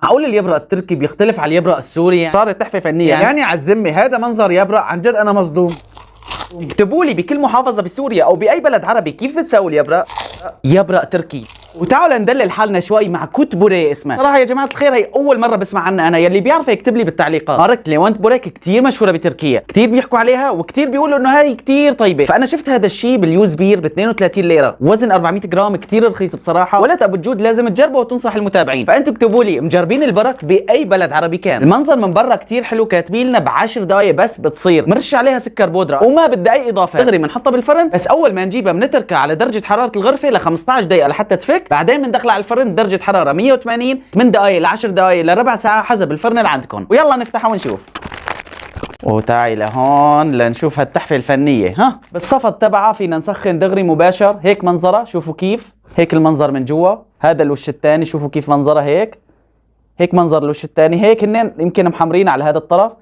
معقول اليبرق التركي بيختلف على اليبرق السوري؟ يعني صارت تحفه فنيه يعني على الذمه هذا منظر يبرق عن جد انا مصدوم. اكتبوا لي بكل محافظه بسوريا او باي بلد عربي كيف بتساوي اليبرق؟ يبرق تركي. وتعالوا ندلل حالنا شوي مع كوتبوري اسمها. صراحه يا جماعه الخير هي اول مره بسمع عنها انا، يلي بيعرف يكتب لي بالتعليقات. مارك ليوانت بوريك كثير مشهوره بتركيا، كثير بيحكوا عليها وكثير بيقولوا انه هاي كثير طيبه، فانا شفت هذا الشيء باليوز بير ب 32 ليره، وزن 400 جرام، كثير رخيص بصراحه. ولد ابو الجود لازم تجربه وتنصح المتابعين، فانتم اكتبوا لي مجربين البرك باي بلد عربي كان. المنظر من برا كثير حلو، كاتبين لنا ب10 دقائق بس بتصير، مرش عليها سكر بودره وما بدها اي اضافه، دغري بنحطها بالفرن. بس اول ما نجيبها بنتركها على درجه حراره الغرفه ل 15 دقيقه لحتى تفك، بعدين بندخلها على الفرن درجه حراره 180 من دقائق ل 10 دقائق لربع ساعه حسب الفرن اللي عندكم. ويلا نفتحها ونشوف. وتعي لهون لنشوف هالتحفه الفنيه. ها بالصفد تبعها فينا نسخن دغري مباشر. هيك منظرها، شوفوا كيف هيك المنظر من جوا. هذا الوش الثاني شوفوا كيف منظرها هيك منظر الوش الثاني. هيك هن يمكن محمرين على هذا الطرف.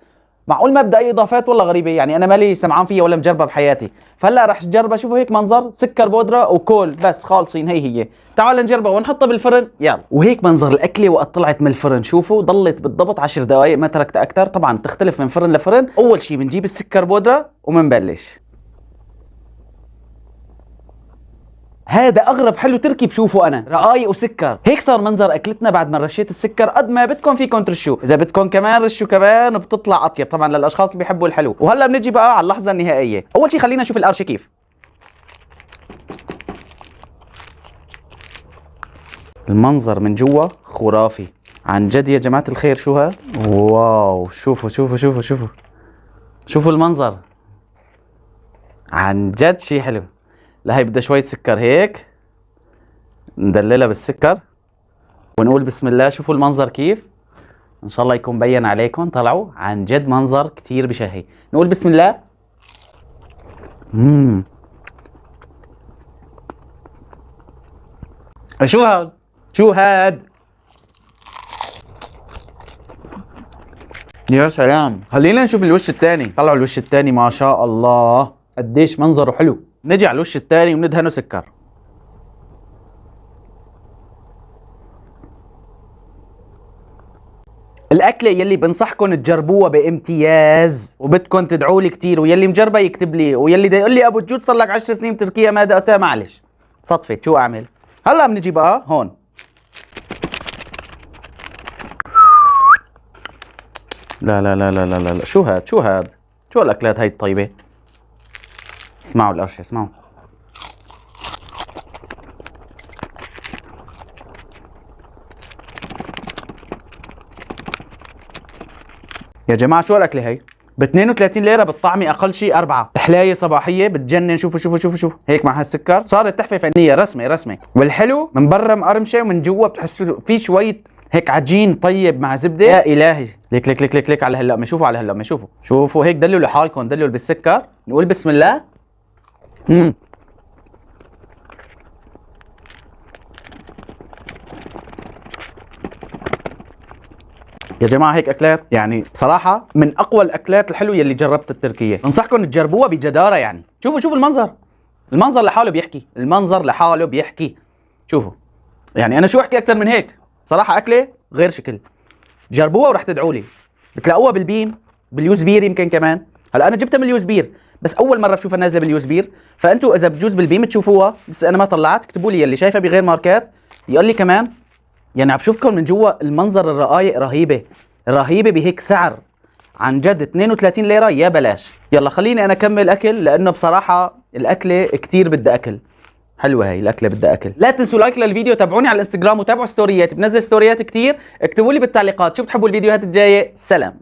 معقول ما بدها اي اضافات؟ والله غريبه يعني، انا مالي سمعان فيها ولا مجربها بحياتي، فهلا رح نجربها. شوفوا هيك منظر، سكر بودره وكول بس خالصين. هي تعالوا نجربها ونحطها بالفرن يلا. وهيك منظر الاكله وقت طلعت من الفرن. شوفوا ضلت بالضبط 10 دقائق، ما تركت اكثر. طبعا تختلف من فرن لفرن. اول شيء بنجيب السكر بودره وبنبلش. هذا اغرب حلو تركي بشوفه انا، رقايق وسكر. هيك صار منظر اكلتنا بعد ما رشيت السكر. قد ما بدكم فيكم ترشوا، اذا بدكم كمان رشوا كمان وبتطلع اطيب طبعا للاشخاص اللي بيحبوا الحلو. وهلا بنجي بقى على اللحظه النهائيه. اول شيء خلينا نشوف القرشه كيف. المنظر من جوا خرافي عن جد يا جماعه الخير. شو هاد؟ واو، شوفوا شوفوا شوفوا شوفوا شوفوا المنظر، عن جد شيء حلو. لهي بدها شوية سكر هيك ندللها بالسكر ونقول بسم الله. شوفوا المنظر كيف، ان شاء الله يكون بين عليكم. طلعوا عن جد منظر كتير بشهي. نقول بسم الله. شو هاد؟ شو هاد؟ يا سلام. خلينا نشوف الوش الثاني. طلعوا الوش الثاني ما شاء الله قديش منظره حلو. نجي على الوش الثاني وندهنه سكر. الأكلة يلي بنصحكم تجربوها بامتياز وبدكم تدعوا لي كثير، ويلي مجربها يكتب لي، ويلي دا يقول لي ابو الجود صار لك 10 سنين بتركيا ما دقتها، معلش صدفت شو اعمل. هلا بنجي بقى هون. لا لا لا لا لا لا, لا. شو هاد؟ شو هاد؟ شو الأكلات هاي الطيبة؟ اسمعوا القرشة، اسمعوا. يا جماعة شو الأكلة هي؟ ب 32 ليرة بالطعمة أقل شيء 4. حلاية صباحية بتجنن. شوفوا شوفوا شوفوا شوفوا هيك مع هالسكر صارت تحفة فنية رسمي رسمي. والحلو من برا مقرمشة ومن جوا بتحسوا في شوية هيك عجين طيب مع زبدة. يا إلهي. ليك ليك ليك ليك ليك على هاللقمة. شوفوا على هاللقمة. شوفوا شوفوا هيك دلوا لحالكم، دلوا بالسكر. نقول بسم الله. يا جماعه هيك اكلات يعني بصراحه من اقوى الاكلات الحلوه يلي جربتها التركيه. بنصحكم تجربوها بجداره يعني. شوفوا شوفوا المنظر، المنظر لحاله بيحكي، المنظر لحاله بيحكي. شوفوا يعني انا شو احكي اكثر من هيك؟ صراحه اكله غير شكل. جربوها ورح تدعوا لي. بتلاقوها بالبيم، باليوز بير يمكن كمان. هلا انا جبتها من اليوز بير بس اول مره بشوفها نازله باليوز بير، فانتوا اذا بجوز بالبيم تشوفوها بس انا ما طلعت. اكتبوا لي يلي شايفها بغير ماركات يقول لي كمان. يعني عم بشوفكم من جوا المنظر، الرقايق رهيبه رهيبه بهيك سعر. عن جد 32 ليره يا بلاش. يلا خليني انا اكمل اكل لانه بصراحه الاكله كتير بدها اكل. حلوه هي الاكله بدها اكل. لا تنسوا لايك للفيديو، تابعوني على الانستغرام وتابعوا ستورياتي، بنزل ستوريات كتير. اكتبوا لي بالتعليقات شو بتحبوا الفيديوهات الجايه. سلام.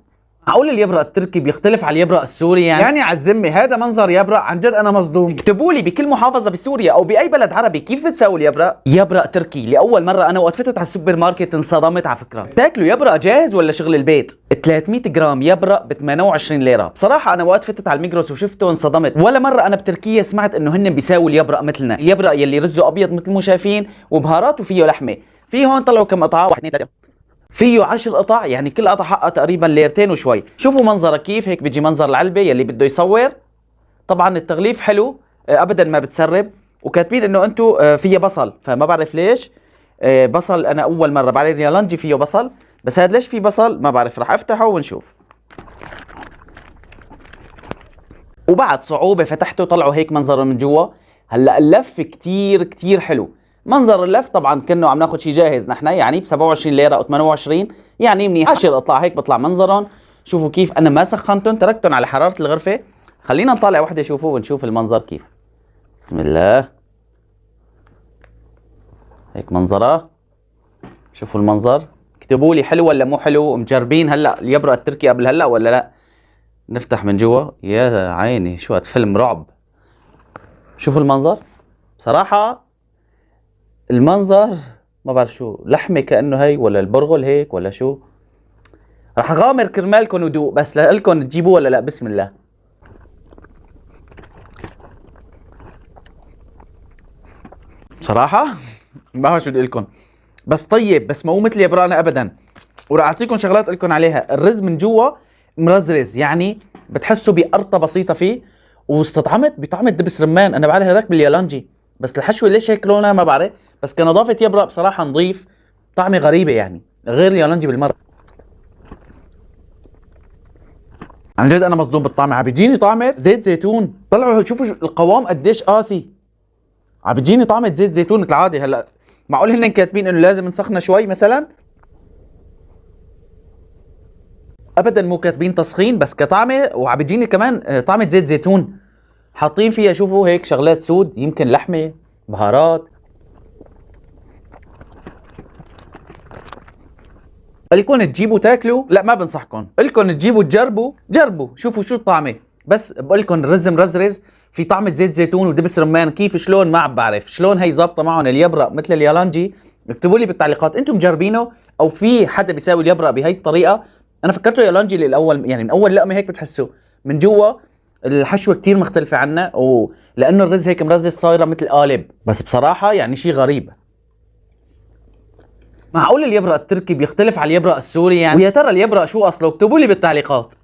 معقول اليبرق التركي بيختلف على اليبرق السوري؟ يعني على الذمه هذا منظر يبرق عن جد انا مصدوم. اكتبوا لي بكل محافظه بسوريا او باي بلد عربي كيف بتساوي اليبرق؟ يبرق تركي لاول مره انا وقت فتت على السوبر ماركت انصدمت على فكره. تاكلوا يبرق جاهز ولا شغل البيت؟ 300 جرام يبرق ب 28 ليره. بصراحه انا وقت فتت على الميجروس وشفته انصدمت. ولا مره انا بتركيا سمعت انه هن بيساووا اليبرق مثلنا. اليبرق يلي رزه ابيض مثل ما شايفين وبهارات وفيه لحمه. في هون طلعوا كم قطعه؟ 1 2 3 فيه 10 قطع، يعني كل قطعه حقها تقريبا ليرتين وشوي. شوفوا منظرها كيف. هيك بيجي منظر العلبه يلي بده يصور. طبعا التغليف حلو ابدا ما بتسرب. وكاتبين انه انتم فيها بصل، فما بعرف ليش بصل. انا اول مره بعدين يالنجي فيه بصل بس هاد ليش في بصل ما بعرف، رح افتحه ونشوف. وبعد صعوبة فتحته طلعوا هيك منظره من جوا. هلا اللف كتير كتير حلو. منظر اللف طبعا كأنه عم ناخذ شيء جاهز نحن، يعني ب 27 ليرة او 28 يعني منيح. 10 اطلع هيك بطلع منظرهم. شوفوا كيف انا ما سخنتهم، تركتهم على حرارة الغرفة. خلينا نطالع وحدة شوفوا ونشوف المنظر كيف. بسم الله. هيك منظرها. شوفوا المنظر. اكتبوا لي حلو ولا مو حلو، مجربين هلا اليبرق التركي قبل هلا ولا لا؟ نفتح من جوا. يا عيني شو هاد فيلم رعب. شوفوا المنظر. بصراحة المنظر ما بعرف شو، لحمة كأنه هي ولا البرغل هيك ولا شو. رح اغامر كرمالكم ودوق بس لكم تجيبوه ولا لا. بسم الله. بصراحة ما بعرف شو بدي لكم، بس طيب، بس مو مثل يبرقنا ابدا. وراح اعطيكم شغلات لكم عليها. الرز من جوا مرزرز، يعني بتحسوا بقرطة بسيطة فيه، واستطعمت بطعم دبس رمان. انا بعرف هذاك باليالانجي، بس الحشوة ليش هيك لونها ما بعرف، بس كنظافة يبرق بصراحة نظيف. طعمة غريبة يعني غير اليالانجي بالمرة. عن جد انا مصدوم بالطعمة. عم بيجيني طعمة زيت زيتون. طلعوا شوفوا القوام قديش قاسي. عم بيجيني طعمة زيت زيتون مثل العادة. هلا معقول هن كاتبين انه لازم نسخنها شوي مثلا؟ ابدا مو كاتبين تسخين، بس كطعمه. وعم بيجيني كمان طعمه زيت زيتون حاطين فيها. شوفوا هيك شغلات سود، يمكن لحمه، بهارات. الكم تجيبوا تاكلوا؟ لا ما بنصحكم. الكم تجيبوا تجربوا، جربوا شوفوا شو الطعمه. بس بقول لكم الرز مرزرز في طعمه زيت زيتون ودبس رمان. كيف شلون ما عم بعرف شلون هي ظابطه معهم اليبرق مثل اليالانجي. اكتبوا لي بالتعليقات انتم مجربينه او في حدا بيساوي اليبرق بهي الطريقه. انا فكرته يالانجي للاول، يعني من اول لقمه هيك بتحسوا من جوا الحشوه كتير مختلفه عنا، ولانه الرز هيك مرزز صايره مثل قالب. بس بصراحه يعني شيء غريب. معقول اليبرق التركي بيختلف على اليبرق السوري يعني؟ ويا ترى اليبرق شو اصله؟ اكتبوا لي بالتعليقات.